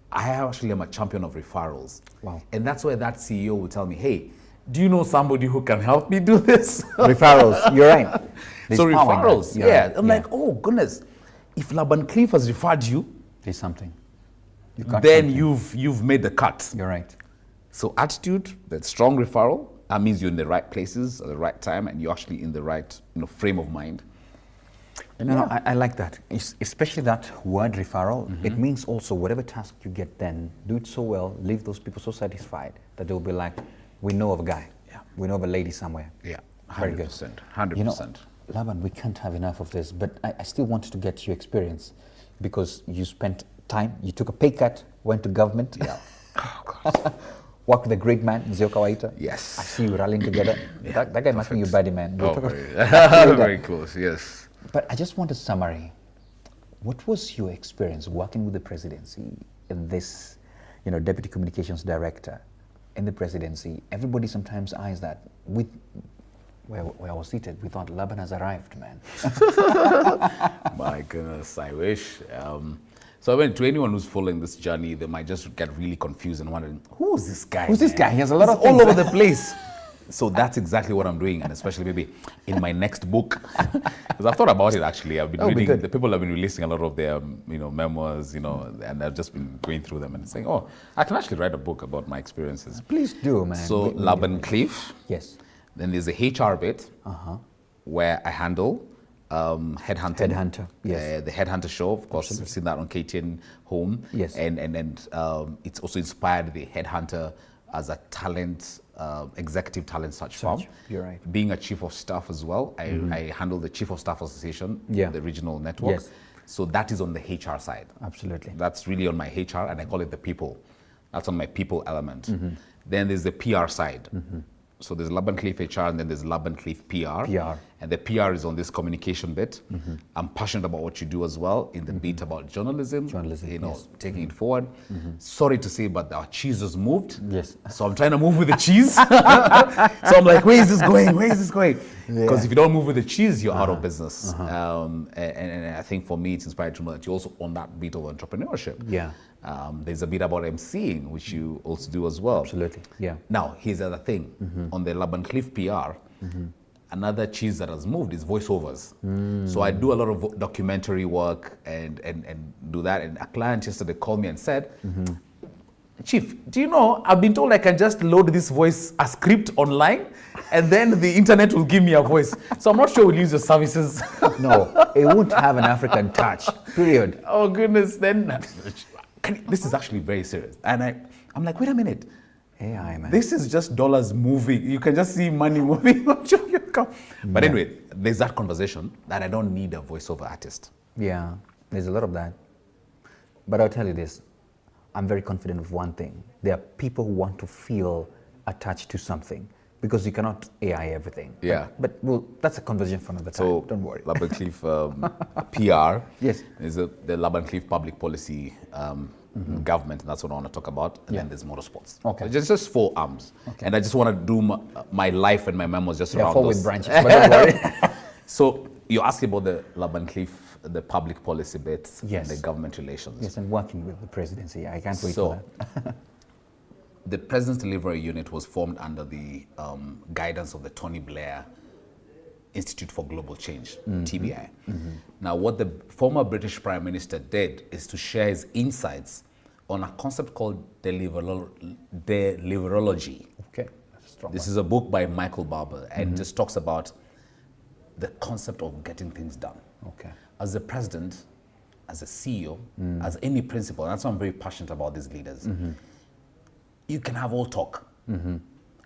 I actually am a champion of referrals. Wow. And that's why that CEO will tell me, hey, do you know somebody who can help me do this? Referrals, you're right. There's So power in that. referrals, You're yeah. right. I'm like, oh, goodness. If Laban Cliff has referred you, There's something. You got then something. you've made the cut. You're right. So attitude, that strong referral, that means you're in the right places at the right time and you're actually in the right frame of mind. And No, I like that. Especially that word referral. It means also whatever task you get then, do it so well, leave those people so satisfied that they'll be like, we know of a guy. Yeah. We know of a lady somewhere. Yeah, Very good. 100%. You know, Laban, we can't have enough of this, but I still wanted to get your experience because you spent time, you took a pay cut, went to government. Yeah. Oh, God. Worked with a great man, Zio Kawaita. Yes. I see you rallying together. That guy must be your buddy, man. We'll Oh, talk very, very close, yes. But I just want a summary. What was your experience working with the presidency in this, deputy communications director in the presidency? Everybody sometimes eyes that with where I was seated. We thought Laban has arrived, man. My goodness, I wish. So I mean, to anyone who's following this journey, they might just get really confused and wondering, who is this guy? Who's this guy? He has a lot of He's all things. over the place. So that's exactly what I'm doing, and especially maybe in my next book, because I've thought about it actually. I've been Oh, be reading. good. The people have been releasing a lot of their, memoirs, and I've just been going through them and saying, oh, I can actually write a book about my experiences. Please do, man. So Laban Cliff. Yes. Then there's the HR bit, where I handle headhunting. Headhunter, yes. The Headhunter show, of course, you've seen that on KTN Home. Yes. And it's also inspired the Headhunter as a talent, executive talent search firm. You're right. Being a chief of staff as well. I handle the chief of staff association, the regional network. Yes. So that is on the HR side. Absolutely. That's really on my HR, and I call it the people. That's on my people element. Then there's the PR side. So there's Laban Cliff HR, and then there's Laban Cliff PR. And the PR is on this communication bit. I'm passionate about what you do as well in the bit about journalism, you know, taking it forward. Sorry to say, but our cheese has moved. Yes. So I'm trying to move with the cheese. So I'm like, where is this going? Where is this going? Because if you don't move with the cheese, you're out of business. And I think for me, it's inspired to know that you also own that bit of entrepreneurship. Yeah. There's a bit about emceeing, which you also do as well. Absolutely. Yeah. Now, here's the other thing. On the Laban Cliff PR, another cheese that has moved is voiceovers. So I do a lot of documentary work and do that. And a client yesterday called me and said, Chief, do you know, I've been told I can just load this voice, a script online, and then the internet will give me a voice. So I'm not sure we'll use your services. No, it won't have an African touch, period. Oh, goodness. Then, this is actually very serious. And I'm like, wait a minute. AI, man. This is just dollars moving. You can just see money moving on your account. But anyway, there's that conversation that I don't need a voiceover artist. Yeah, there's a lot of that. But I'll tell you this. I'm very confident of one thing. There are people who want to feel attached to something because you cannot AI everything. Yeah. But well, that's a conversation for another time. So, don't worry. Laban Cliff PR Yes. is the Laban Cliff public policy government, and that's what I want to talk about. And then there's motorsports. Okay. So just 4 arms. Okay. And I just want to do my life and my memos just around 4 those. with branches, but don't worry. So you asked about the Laban Cliff, the public policy bits, Yes. and the government relations. Yes, and working with the presidency. I can't wait So, for that. the President's Delivery Unit was formed under the guidance of the Tony Blair Institute for Global Change, TBI. Now, what the former British Prime Minister did is to share his insights on a concept called deliverology. Okay, that's a strong This is a book by Michael Barber, and just talks about the concept of getting things done. Okay. As a president, as a CEO, as any principal, and that's why I'm very passionate about these leaders. You can have all talk,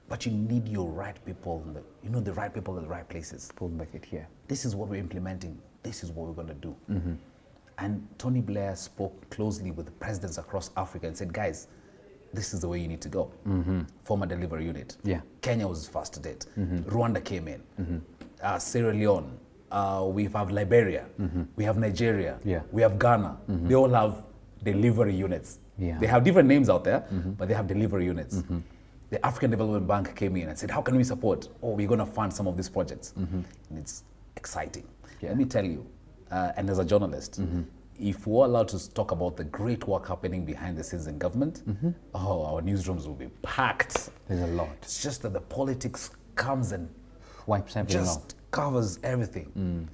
but you need your right people, the right people in the right places. Pull back it here. This is what we're implementing. This is what we're going to do. And Tony Blair spoke closely with the presidents across Africa and said, guys, this is the way you need to go. Form a delivery unit. Yeah. Kenya was first to date. Rwanda came in. Sierra Leone. We have Liberia. We have Nigeria. Yeah. We have Ghana. They all have delivery units. Yeah. They have different names out there, but they have delivery units. The African Development Bank came in and said, how can we support? Oh, we're going to fund some of these projects. And it's exciting. Yeah. Let me tell you, and as a journalist, if we're allowed to talk about the great work happening behind the scenes in government, oh, our newsrooms will be packed. There's a lot. It's just that the politics comes and Wipes everything out. just covers everything.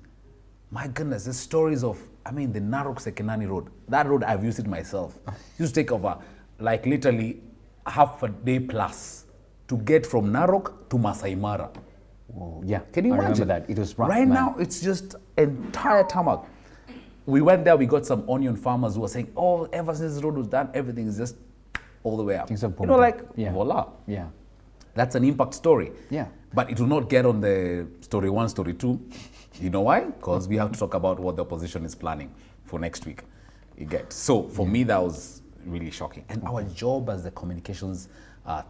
My goodness, there's stories of, the Narok Sekenani Road. That road, I've used it myself. Used to take over, like literally half a day plus to get from Narok to Masai Mara. Oh, yeah. Can you I imagine? remember that. It was rough, right man. now, it's just entire tarmac. We went there, we got some onion farmers who were saying, oh, ever since this road was done, everything is just all the way up. Things are You know, like, yeah. voila. Yeah. That's an impact story. Yeah. But it will not get on the story 1, story 2. You know why? Because we have to talk about what the opposition is planning for next week. You get. So for me, that was really shocking. And our job as the communications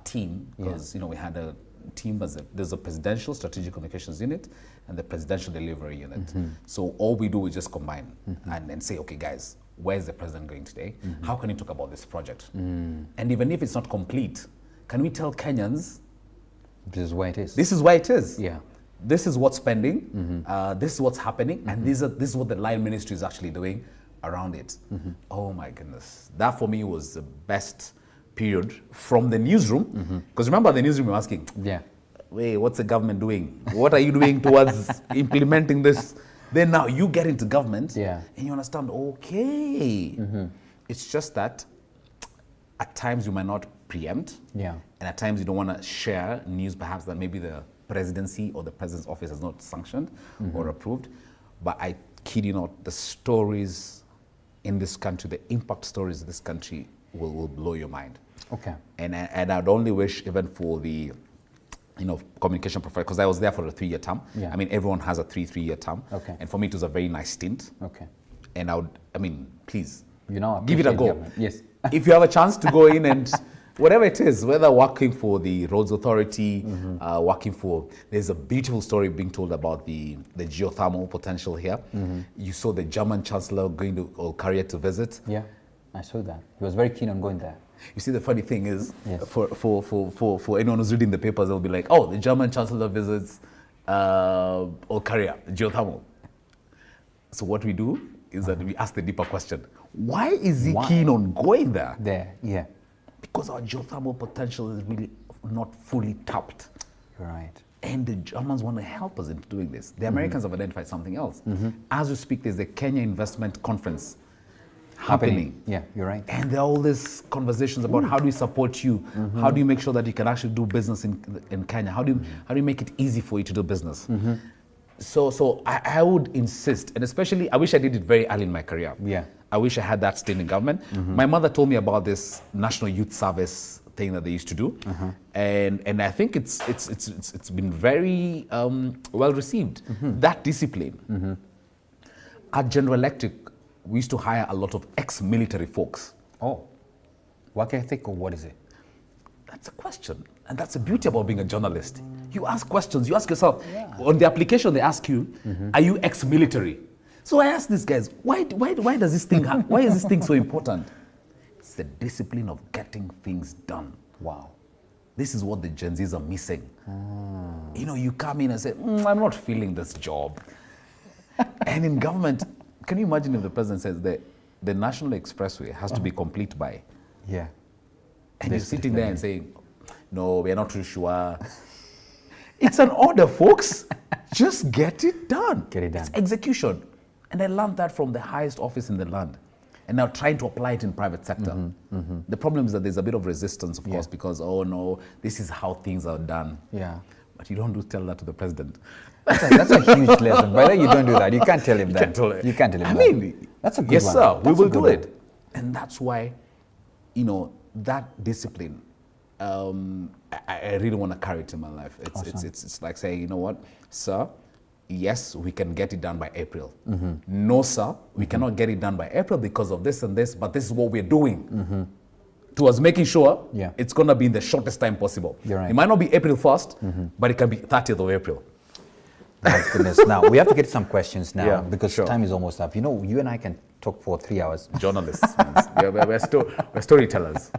team, because we had a team there's a presidential strategic communications unit and the presidential delivery unit. So all we do is just combine and say, okay, guys, where's the president going today? How can we talk about this project? And even if it's not complete, can we tell Kenyans, This is where it is. this is where it is? Yeah. This is what's pending. This is what's happening, and this is what the line ministry is actually doing around it. Oh my goodness, that for me was the best period from the newsroom. Because remember, the newsroom, you're asking, Yeah. wait, what's the government doing? What are you doing towards implementing this? Then now you get into government, Yeah. and you understand. Okay, it's just that at times you might not preempt. Yeah. And at times you don't want to share news perhaps that maybe the presidency or the president's office has not sanctioned or approved. But I kid you not, the stories in this country, the impact stories in this country will blow your mind. Okay. And I'd only wish even for the, communication profile, because I was there for a 3-year term. Yeah. I mean, everyone has a three-year term. Okay. And for me, it was a very nice stint. Okay. And please, give it a go. Government. Yes. If you have a chance to go in and whatever it is, whether working for the Roads Authority, there's a beautiful story being told about the geothermal potential here. You saw the German Chancellor going to Olkaria to visit. Yeah, I saw that. He was very keen on going there. You see, the funny thing is, Yes. for anyone who's reading the papers, they'll be like, oh, the German Chancellor visits Olkaria, geothermal. So what we do is that we ask the deeper question. Why is he keen on going there? There, yeah. Because our geothermal potential is really not fully tapped. Right. And the Germans want to help us in doing this. The Americans have identified something else. As we speak, there's the Kenya Investment Conference happening. Yeah, you're right. And there are all these conversations about how do we support you? How do you make sure that you can actually do business in Kenya? How do you make it easy for you to do business? So I would insist, and especially I wish I did it very early in my career. Yeah. I wish I had that stint in government. My mother told me about this National Youth Service thing that they used to do, and I think it's been very well received. That discipline. At General Electric, we used to hire a lot of ex-military folks. Oh, work ethic or what is it? That's a question, and that's the beauty about being a journalist. You ask questions. You ask yourself on the application. They ask you, "Are you ex-military?" So I asked these guys, why does this thing why is this thing so important? It's the discipline of getting things done. Wow. This is what the Gen Zs are missing. You come in and say, I'm not feeling this job. And in government, can you imagine if the president says that the National Expressway has to be complete by? Yeah. And you're sitting there and saying, no, we're not too sure. It's an order, folks. Just get it done. Get it done. It's execution. And I learned that from the highest office in the land. And now trying to apply it in private sector. The problem is that there's a bit of resistance, of course, because, oh no, this is how things are done. Yeah. But you don't tell that to the president. That's a huge lesson. Brother, you don't do that. You can't tell him that. You can't tell him that. I mean, that's a good yes, one. sir, we That's a will good do one. it. And that's why, that discipline, I really want to carry it in my life. It's like saying, you know what, sir, yes, we can get it done by April. No, sir, we cannot get it done by April because of this and this, but this is what we're doing. Towards making sure it's going to be in the shortest time possible. You're right. It might not be April 1st, but it can be 30th of April. My goodness. Now, we have to get some questions now Yeah, because sure. time is almost up. You and I can talk for 3 hours. Journalists, man. We're storytellers.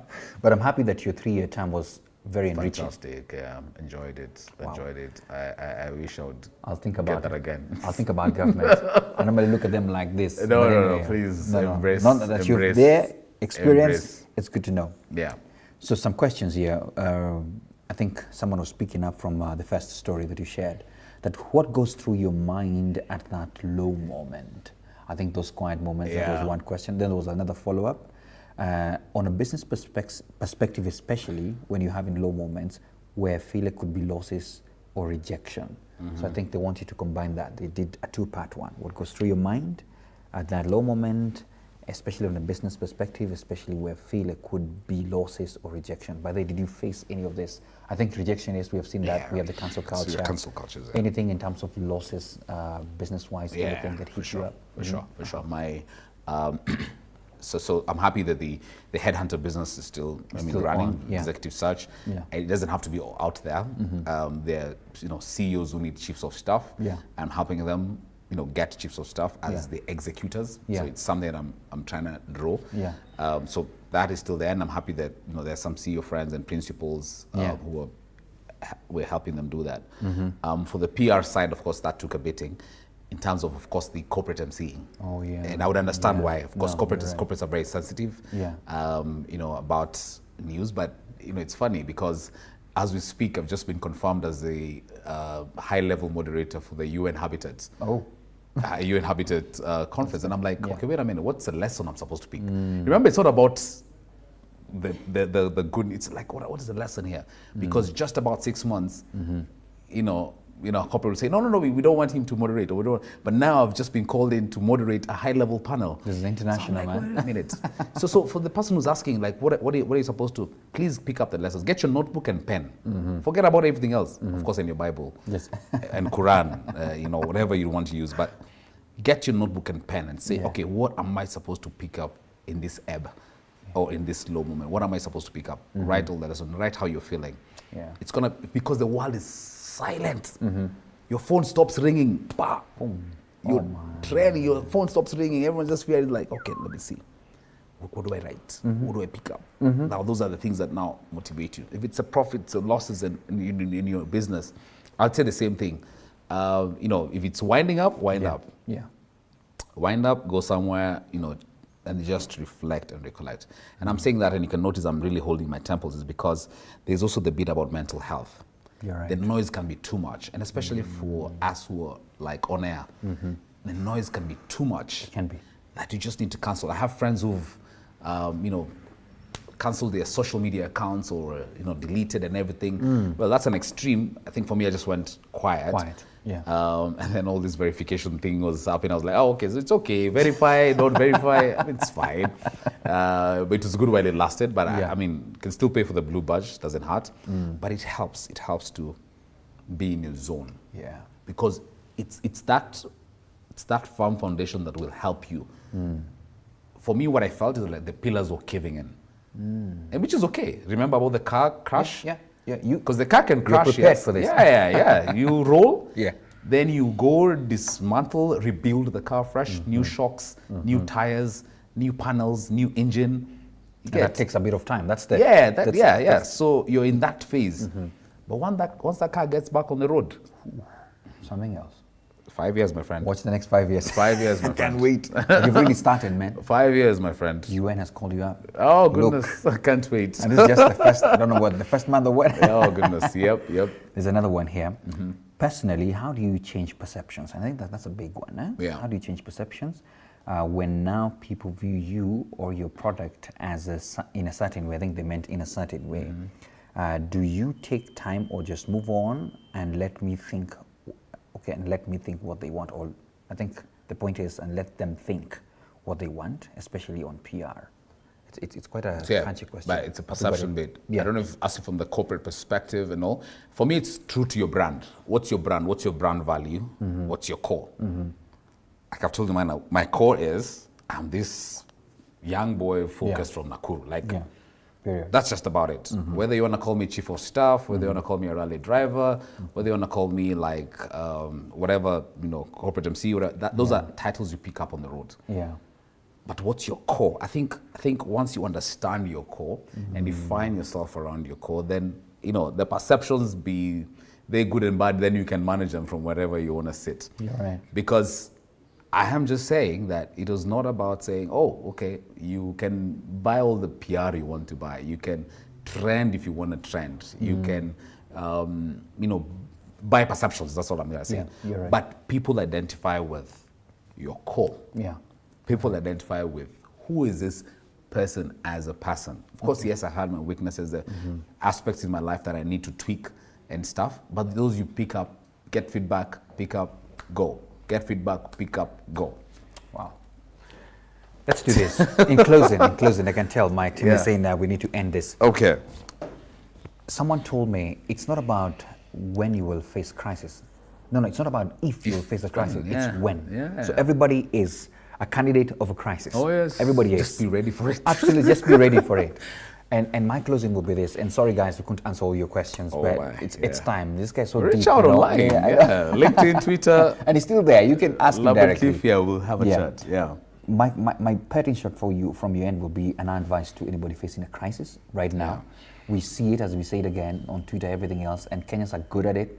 But I'm happy that your 3-year term was very enriching. Fantastic. Yeah, enjoyed it. Enjoyed it. I wish I would I'll think get about that again. I'll think about government. I normally look at them like this. No, But no, anyway, please no. embrace. Not that you've embrace, their experience. embrace. It's good to know. Yeah. So some questions here. I think someone was speaking up from the first story that you shared. That what goes through your mind at that low moment? I think those quiet moments. That was one question. Then there was another follow-up. On a business perspective, especially when you're having low moments where failure could be losses or rejection. So I think they want you to combine that. They did a 2-part one. What goes through your mind at that low moment, especially on a business perspective, especially where failure could be losses or rejection. By the way, did you face any of this? I think rejection is, we have seen that. We have the cancel culture. So cancel culture. Yeah. Anything in terms of losses, business-wise, anything that hits you up? For sure. My, so I'm happy that the headhunter business is still Still running. on, yeah. Executive search. Yeah. It doesn't have to be out there. There are CEOs who need chiefs of staff. Yeah. I'm helping them. Get chiefs of staff as the executors. Yeah. So it's something that I'm trying to draw. Yeah. So that is still there, and I'm happy that there's some CEO friends and principals who we're helping them do that. For the PR side, of course, that took a beating. In terms of course, the corporate MC. Oh yeah. And I would understand why. Of course, No, you're corporates are very sensitive. Yeah. About news, but it's funny because as we speak, I've just been confirmed as the high-level moderator for the UN Habitat. Oh. UN Habitat conference, and I'm like, okay, wait a minute, what's the lesson I'm supposed to pick? Remember, it's not about the good. It's like, what is the lesson here? Because just about 6 months, corporate would say, no, we don't want him to moderate, or we don't. But now I've just been called in to moderate a high-level panel. This is international, so I'm like, man. Wait a minute. so for the person who's asking, like, what are you supposed to? Please pick up the lessons. Get your notebook and pen. Forget about everything else. Of course, in your Bible, Yes. and Quran, whatever you want to use. But get your notebook and pen and say, okay, what am I supposed to pick up in this ebb, or in this low moment? What am I supposed to pick up? Write all the lessons. Write how you're feeling. Yeah. It's gonna, because the world is silent. Your phone stops ringing. Bah. You're training, your phone stops ringing. Everyone's just feeling like, okay, let me see. What do I write? What do I pick up? Now, those are the things that now motivate you. If it's a profits or losses in your business, I'll say the same thing. If it's winding up, wind up. Yeah. Wind up, go somewhere, and just reflect and recollect. And I'm saying that, and you can notice I'm really holding my temples, is because there's also the bit about mental health. You're right. The noise can be too much, and especially for us who are like on air, the noise can be too much. It can be. That you just need to cancel. I have friends who've, canceled their social media accounts, or deleted and everything. Well, that's an extreme. I think for me, I just went quiet. Yeah. And then all this verification thing was happening. I was like, oh, okay, so it's okay. Verify, don't verify. I mean, it's fine. But it was good while it lasted. But I mean, can still pay for the blue badge. Doesn't hurt. But it helps. It helps to be in your zone. Yeah. Because it's that firm foundation that will help you. For me, what I felt is like the pillars were caving in, and which is okay. Remember about the car crash? Yeah. Because the car can crash. You're prepared for this. Yeah. You roll. Yeah. Then you go dismantle, rebuild the car fresh, new shocks, new tires, new panels, new engine. And that takes a bit of time. That's the So you're in that phase. But once that car gets back on the road, something else. 5 years, my friend. Watch the next 5 years. 5 years, my friend. Can't wait. You've really started, man. 5 years, my friend. UN has called you up. Oh, goodness. I can't wait. And this is just the first, I don't know what, the first month or what. Oh, goodness. Yep. There's another one here. Personally, how do you change perceptions? I think that's a big one. Eh? Yeah. How do you change perceptions when now people view you or your product as in a certain way? I think they meant in a certain way. Do you take time or just move on and let me think? Okay, and let me think what they want. Or I think the point is, and let them think what they want, especially on PR. It's quite a punchy question. But it's a perception bit. Yeah. I don't know if ask it from the corporate perspective and all. For me, it's true to your brand. What's your brand? What's your brand value? What's your core? Like I've told you, my core is I'm this young boy focused from Nakuru. Like. Yeah. Period. That's just about it. Whether you want to call me chief of staff, whether you want to call me a rally driver, whether you want to call me like whatever, corporate MC, whatever, those are titles you pick up on the road. Yeah. But what's your core? I think once you understand your core and define yourself around your core, then the perceptions they're good and bad. Then you can manage them from wherever you want to sit. You're right. Because I am just saying that it was not about saying, oh, okay, you can buy all the PR you want to buy. You can trend if you want to trend. You can, buy perceptions. That's all I'm going to say. Yeah, you're right. But people identify with your core. Yeah. People identify with who is this person as a person. Of course, yes, I had my weaknesses, the aspects in my life that I need to tweak and stuff. But those you pick up, get feedback, pick up, go. Get feedback, pick up, go. Wow. Let's do this. In closing, I can tell my team is saying that we need to end this. Okay. Someone told me it's not about when you will face crisis. No, it's not about if you will face a crisis. It's when. Yeah. So everybody is a candidate of a crisis. Oh, yes. Everybody is. Just be ready for it. Absolutely, just be ready for it. And my closing will be this. And sorry, guys, we couldn't answer all your questions, but it's time. This guy's so deep. Reach out online. Yeah. LinkedIn, Twitter. And he's still there. You can ask him directly. We'll have a chat. Yeah. My parting shot for you from your end will be an advice to anybody facing a crisis right now. We see it, as we say it again, on Twitter, everything else, and Kenyans are good at it.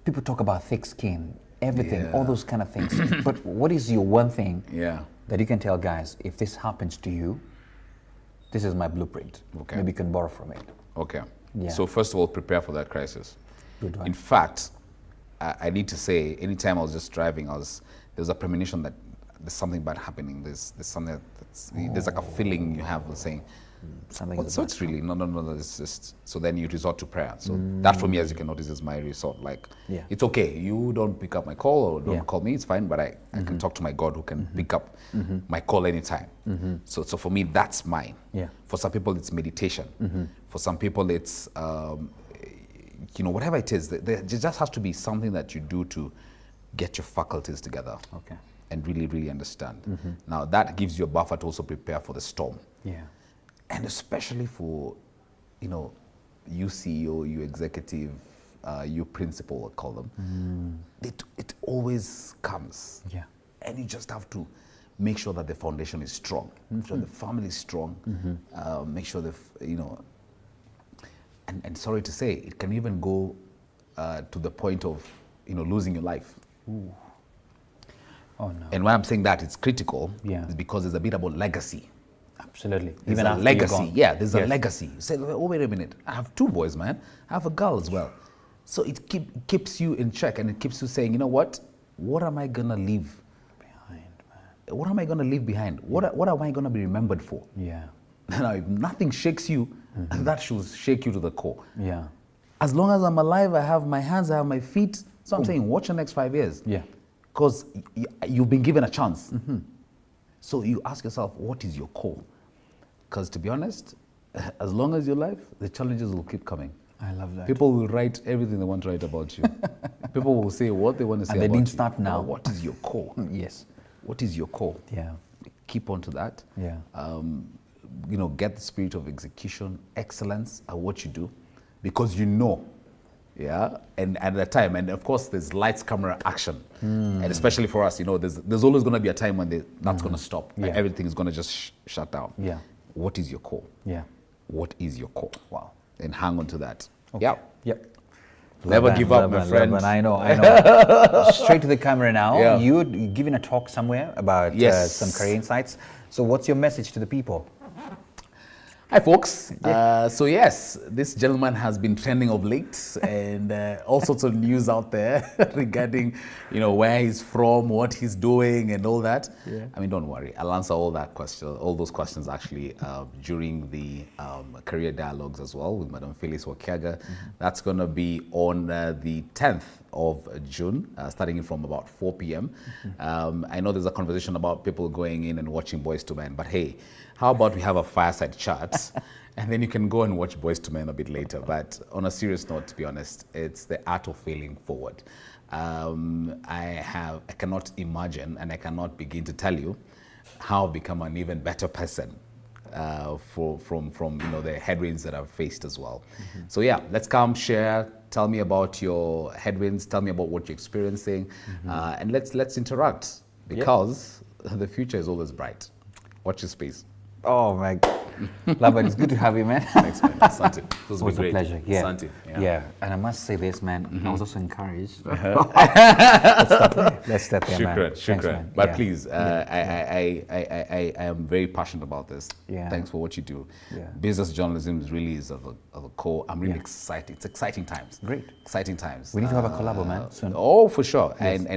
People talk about thick skin, everything, all those kind of things. But what is your one thing that you can tell guys, if this happens to you, this is my blueprint. Okay. Maybe you can borrow from it. Okay. Yeah. So first of all, prepare for that crisis. Good one. In fact, I need to say, anytime I was just driving, there was a premonition that there's something bad happening. There's something there's like a feeling you have of saying, Something Well, is so about it's really no. It's just so then you resort to prayer. So that for me, as you can notice, is my resort. Like, Yeah. it's okay. You don't pick up my call or don't Yeah. call me. It's fine. But I can talk to my God who can pick up my call anytime. So for me, that's mine. Yeah. For some people, it's meditation. For some people, it's whatever it is. There just has to be something that you do to get your faculties together. Okay. And really, really understand. Now that gives you a buffer to also prepare for the storm. Yeah. And especially for, you CEO, you executive, you principal, I call them, it always comes. Yeah. And you just have to make sure that the foundation is strong, make sure the family is strong, make sure and sorry to say, it can even go to the point of, losing your life. Oh no. And why I'm saying that it's critical Yeah. is because there's a bit about legacy. Absolutely. There's Even a after you're legacy. gone. Yeah, there's a Yes. legacy. You say, oh, wait a minute. I have 2 boys, man. I have a girl as well. So it keeps you in check, and it keeps you saying, you know what? What am I going to leave Behind, man. What am I going to leave behind? What am I going to be remembered for? Yeah. Now, if nothing shakes you, that should shake you to the core. Yeah. As long as I'm alive, I have my hands, I have my feet. So I'm saying, watch the next 5 years. Yeah. Because you've been given a chance. So you ask yourself, what is your call? Because to be honest, as long as you're alive, the challenges will keep coming. I love that. People will write everything they want to write about you. People will say what they want to say And they about didn't you. start now. But what is your call? Yes. What is your call? Yeah. Keep on to that. Yeah. Get the spirit of execution, excellence at what you do, because you know. Yeah, and at the time, and of course, there's lights, camera, action, and especially for us, there's always going to be a time when that's going to stop. Yeah. And everything is going to just shut down. Yeah. What is your call? Yeah. What is your call? Wow. And hang on to that. Okay. Yeah. Yep. Never Love give that, up, love my that, friend. love that. I know. Straight to the camera now. Yeah. You're giving a talk somewhere about Yes. some career insights. So what's your message to the people? Hi, folks. So yes, this gentleman has been trending of late, and all sorts of news out there regarding, where he's from, what he's doing, and all that. Yeah. I mean, don't worry. I'll answer all those questions actually during the career dialogues as well with Madam Phyllis Wakiaga. That's going to be on the 10th of June, starting from about 4 p.m. I know there's a conversation about people going in and watching Boys to Men, but hey, how about we have a fireside chat and then you can go and watch Boys to Men a bit later. But on a serious note, to be honest, it's the art of failing forward. I cannot imagine and I cannot begin to tell you how I've become an even better person from the headwinds that I've faced as well. So yeah, let's come share. Tell me about your headwinds. Tell me about what you're experiencing, and let's interact because the future is always bright. Watch your space. Oh my love it. It's good to have you, man. Thanks, man. Santi. It was It was great. a pleasure. Yeah. Santi. Yeah. And I must say this, man. I was also encouraged. Let's start there, man. Shukran. Thanks, man. But Yeah. please, I am very passionate about this. Yeah. Thanks for what you do. Yeah. Business journalism really is of a core. I'm really Yeah. excited. It's exciting times. Great. Exciting times. We need to have a collabo, man, soon. Oh, for sure. Yes. And